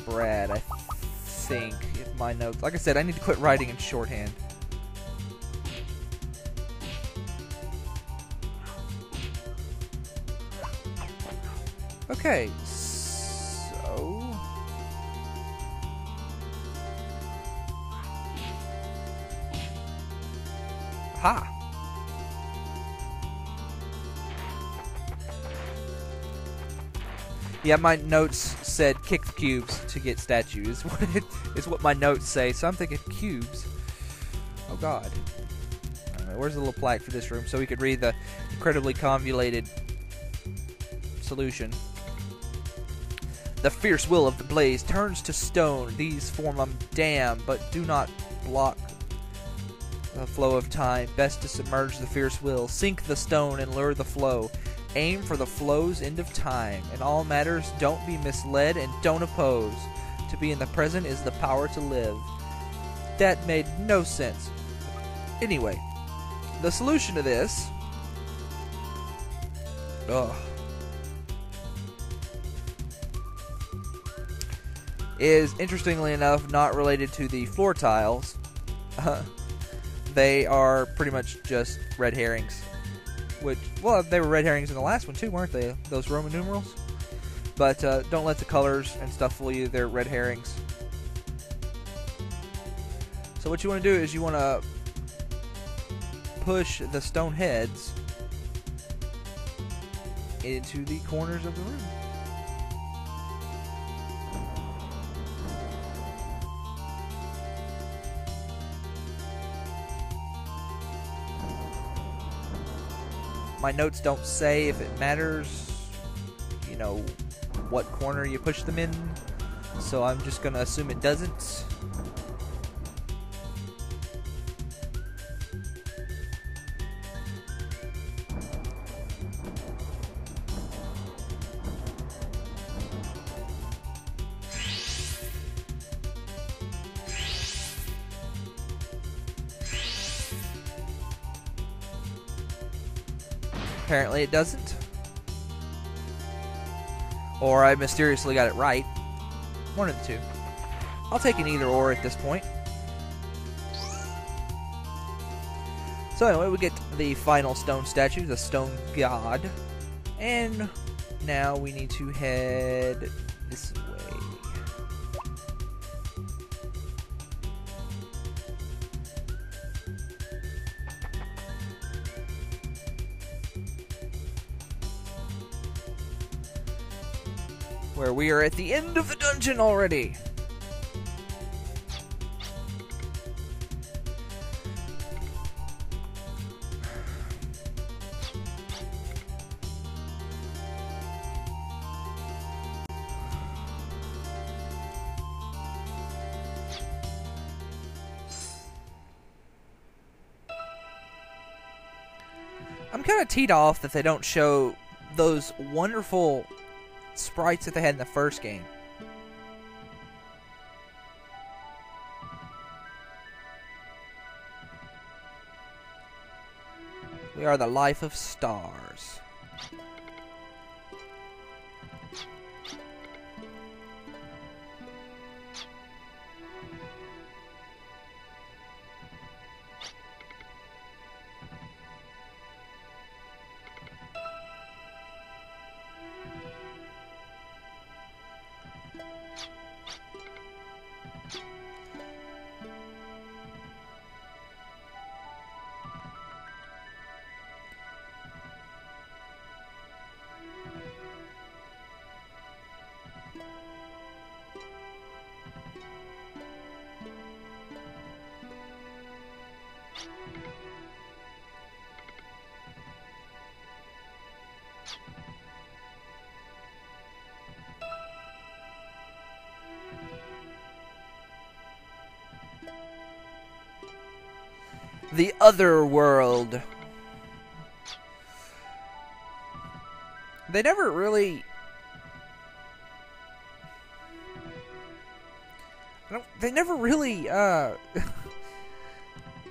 Brad, I think, if my notes... Like I said, I need to quit writing in shorthand. Okay, so... Ha! Yeah, my notes said kick the cubes to get statues. Is what my notes say, so I'm thinking cubes. Oh god. Alright, where's the little plaque for this room so we could read the incredibly convoluted solution? The fierce will of the blaze turns to stone. These form a dam, but do not block the flow of time. Best to submerge the fierce will. Sink the stone and lure the flow. Aim for the flow's end of time. In all matters, don't be misled and don't oppose. To be in the present is the power to live. That made no sense. Anyway, the solution to this... is, interestingly enough, not related to the floor tiles. They are pretty much just red herrings. Which, well, they were red herrings in the last one too, weren't they? Those Roman numerals? But don't let the colors and stuff fool you. They're red herrings. So what you want to do is you want to push the stone heads into the corners of the room. My notes don't say if it matters, you know, what corner you push them in, so I'm just gonna assume it doesn't. Apparently it doesn't. Or I mysteriously got it right. One of the two. I'll take an either or at this point. So anyway, we get the final stone statue, the stone god. And now we need to head this way. Where we are at the end of the dungeon already. I'm kind of teed off that they don't show those wonderful sprites that they had in the first game. We are the life of stars. The other world. They never really... They never really,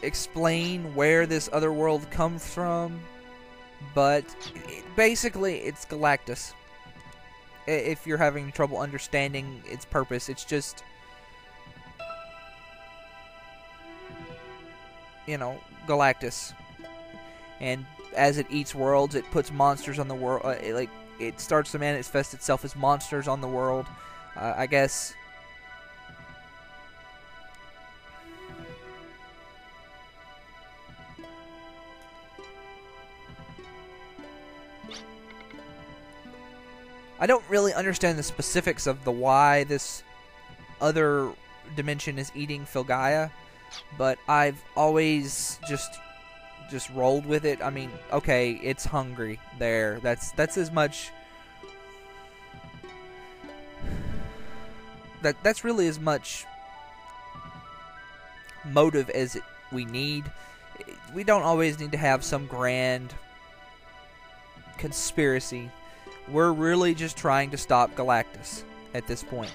explain where this other world comes from. But, basically, it's Galactus. if you're having trouble understanding its purpose. It's just, you know, Galactus. And as it eats worlds, it puts monsters on the world. It starts to manifest itself as monsters on the world. I guess. I don't really understand the specifics of the why this other dimension is eating Filgaia, but I've always just rolled with it. I mean, okay, it's hungry there. That's as much. That's really as much motive as we need. We don't always need to have some grand conspiracy. We're really just trying to stop Galactus at this point.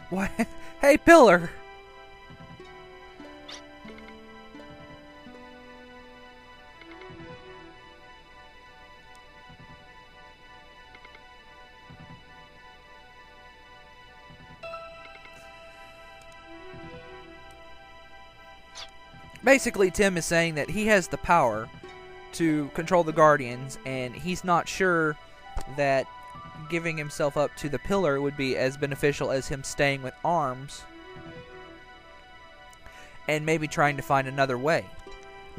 Why? Hey, Pillar! Basically, Tim is saying that he has the power to control the Guardians, and he's not sure that giving himself up to the Pillar would be as beneficial as him staying with Arms and maybe trying to find another way.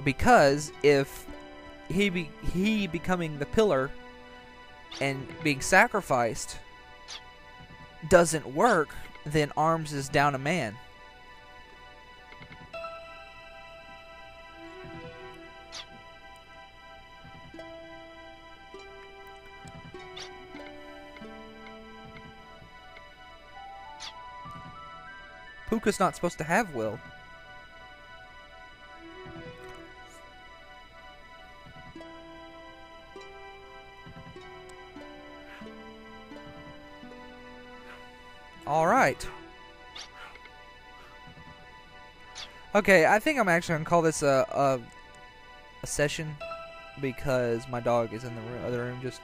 Because if he becoming the Pillar and being sacrificed doesn't work, then Arms is down a man. Puka's not supposed to have will. Alright. Okay, I think I'm actually going to call this a session, because my dog is in the other room just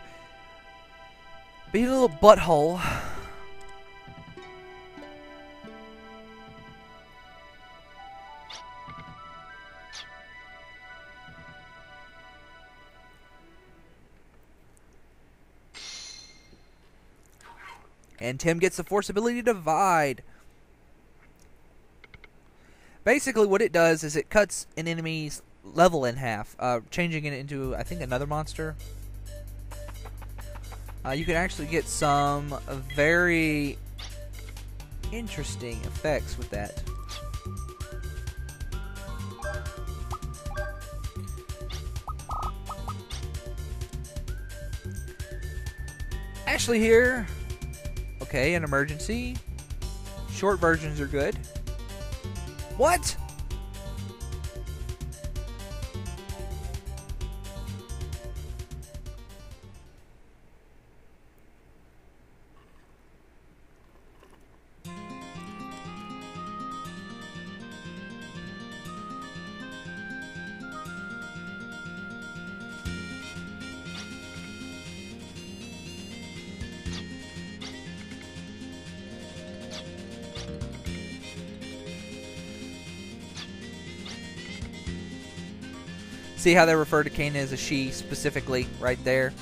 being a little butthole. And Tim gets the Force ability to Divide. Basically what it does is it cuts an enemy's level in half, changing it into, I think, another monster. You can actually get some very interesting effects with that. Ashley here. Okay, an emergency. Short versions are good. What? See how they refer to Kana as a she specifically right there?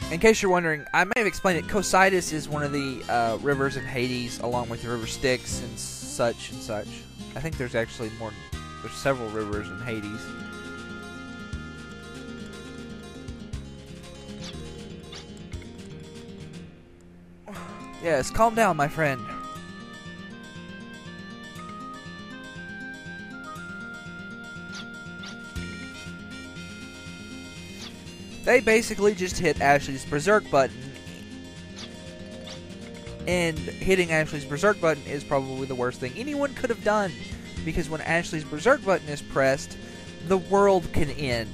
In case you're wondering, I may have explained it. Cocytus is one of the rivers in Hades, along with the river Styx and such and such. I think there's actually more. There's several rivers in Hades. Yes, calm down, my friend. They basically just hit Ashley's Berserk button And hitting Ashley's Berserk button is probably the worst thing anyone could have done, because when Ashley's Berserk button is pressed, the world can end.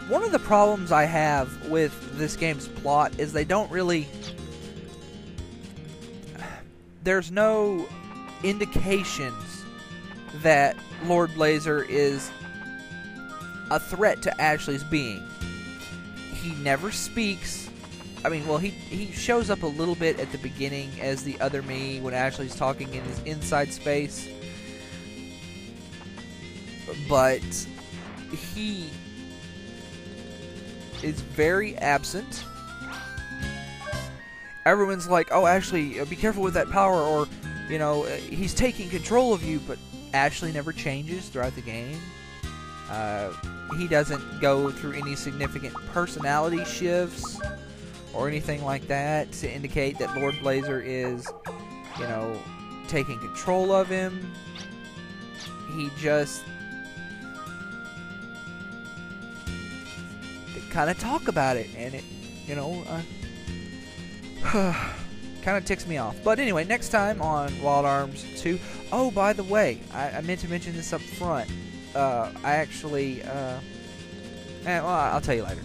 One of the problems I have with this game's plot is they don't really... There's no indications that Lord Blazer is a threat to Ashley's being. He never speaks. I mean, well, he shows up a little bit at the beginning as the other me when Ashley's talking in his inside space. But he is very absent. Everyone's like, oh, Ashley, be careful with that power, or, you know, he's taking control of you, but Ashley never changes throughout the game. He doesn't go through any significant personality shifts or anything like that to indicate that Lord Blazer is, you know, taking control of him. He just... They kind of talk about it, and it, you know, kind of ticks me off. But anyway, next time on Wild Arms 2... Oh, by the way, I meant to mention this up front. I actually... well, I'll tell you later.